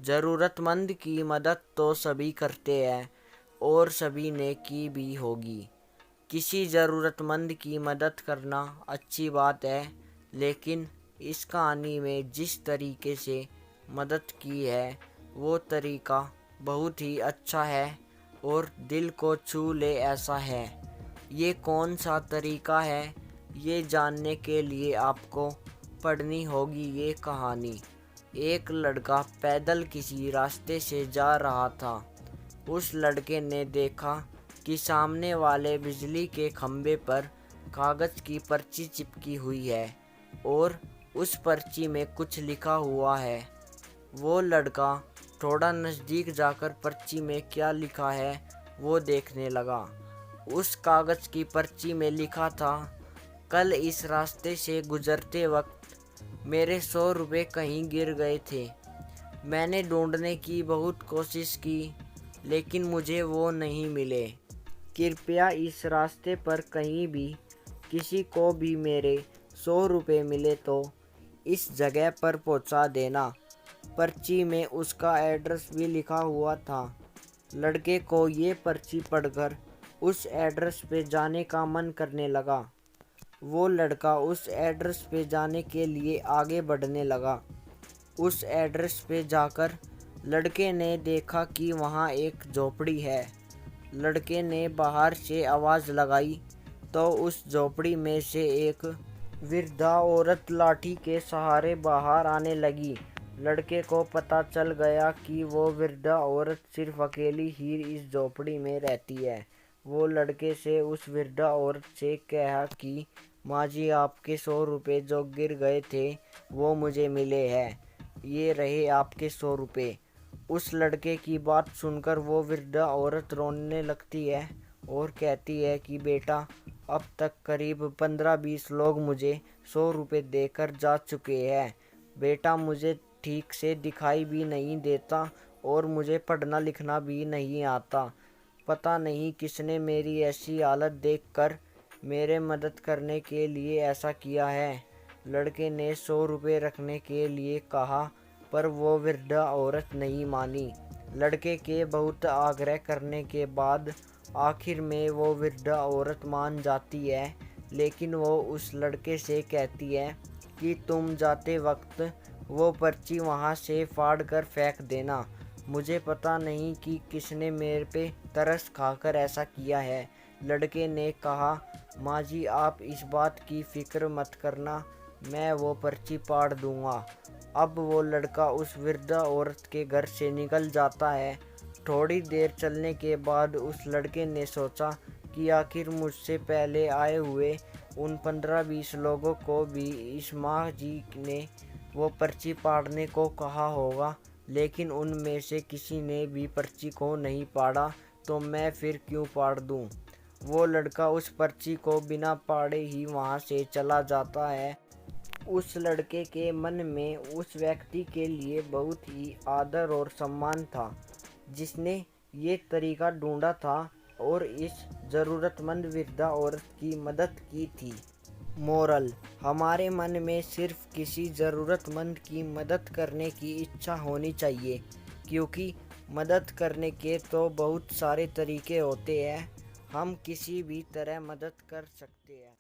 ज़रूरतमंद की मदद तो सभी करते हैं और सभी ने की भी होगी। किसी ज़रूरतमंद की मदद करना अच्छी बात है, लेकिन इस कहानी में जिस तरीके से मदद की है वो तरीका बहुत ही अच्छा है और दिल को छू ले ऐसा है। ये कौन सा तरीका है, ये जानने के लिए आपको पढ़नी होगी ये कहानी। एक लड़का पैदल किसी रास्ते से जा रहा था। उस लड़के ने देखा कि सामने वाले बिजली के खंभे पर कागज़ की पर्ची चिपकी हुई है और उस पर्ची में कुछ लिखा हुआ है। वो लड़का थोड़ा नज़दीक जाकर पर्ची में क्या लिखा है वो देखने लगा। उस कागज़ की पर्ची में लिखा था, कल इस रास्ते से गुजरते वक्त मेरे 100 रुपये कहीं गिर गए थे। मैंने ढूंढने की बहुत कोशिश की, लेकिन मुझे वो नहीं मिले। कृपया इस रास्ते पर कहीं भी किसी को भी मेरे 100 रुपये मिले तो इस जगह पर पहुंचा देना। पर्ची में उसका एड्रेस भी लिखा हुआ था। लड़के को ये पर्ची पढ़कर उस एड्रेस पे जाने का मन करने लगा। वो लड़का उस एड्रेस पे जाने के लिए आगे बढ़ने लगा। उस एड्रेस पे जाकर लड़के ने देखा कि वहाँ एक झोपड़ी है। लड़के ने बाहर से आवाज़ लगाई तो उस झोपड़ी में से एक वृद्धा औरत लाठी के सहारे बाहर आने लगी। लड़के को पता चल गया कि वो वृद्धा औरत सिर्फ अकेली ही इस झोपड़ी में रहती है। वो लड़के से उस वृद्धा औरत से कहा कि माँ जी, आपके 100 रुपये जो गिर गए थे वो मुझे मिले हैं, ये रहे आपके 100 रुपये। उस लड़के की बात सुनकर वो वृद्धा औरत रोने लगती है और कहती है कि बेटा, अब तक करीब 15-20 लोग मुझे 100 रुपये देकर जा चुके हैं। बेटा, मुझे ठीक से दिखाई भी नहीं देता और मुझे पढ़ना लिखना भी नहीं आता। पता नहीं किसने मेरी ऐसी हालत देखकर मेरे मदद करने के लिए ऐसा किया है। लड़के ने 100 रुपये रखने के लिए कहा, पर वो वृद्धा औरत नहीं मानी। लड़के के बहुत आग्रह करने के बाद आखिर में वो वृद्धा औरत मान जाती है, लेकिन वो उस लड़के से कहती है कि तुम जाते वक्त वो पर्ची वहाँ से फाड़ कर फेंक देना। मुझे पता नहीं कि किसने मेरे पे तरस खाकर ऐसा किया है। लड़के ने कहा, माँ जी, आप इस बात की फ़िक्र मत करना, मैं वो पर्ची फाड़ दूँगा। अब वो लड़का उस वृद्धा औरत के घर से निकल जाता है। थोड़ी देर चलने के बाद उस लड़के ने सोचा कि आखिर मुझसे पहले आए हुए उन 15-20 लोगों को भी इस माँ जी ने वो पर्ची फाड़ने को कहा होगा, लेकिन उनमें से किसी ने भी पर्ची को नहीं फाड़ा, तो मैं फिर क्यों फाड़ दूँ। वो लड़का उस पर्ची को बिना फाड़े ही वहाँ से चला जाता है। उस लड़के के मन में उस व्यक्ति के लिए बहुत ही आदर और सम्मान था जिसने ये तरीका ढूंढा था और इस ज़रूरतमंद वृद्धा औरत की मदद की थी। मोरल: हमारे मन में सिर्फ किसी ज़रूरतमंद की मदद करने की इच्छा होनी चाहिए, क्योंकि मदद करने के तो बहुत सारे तरीके होते हैं। हम किसी भी तरह मदद कर सकते हैं।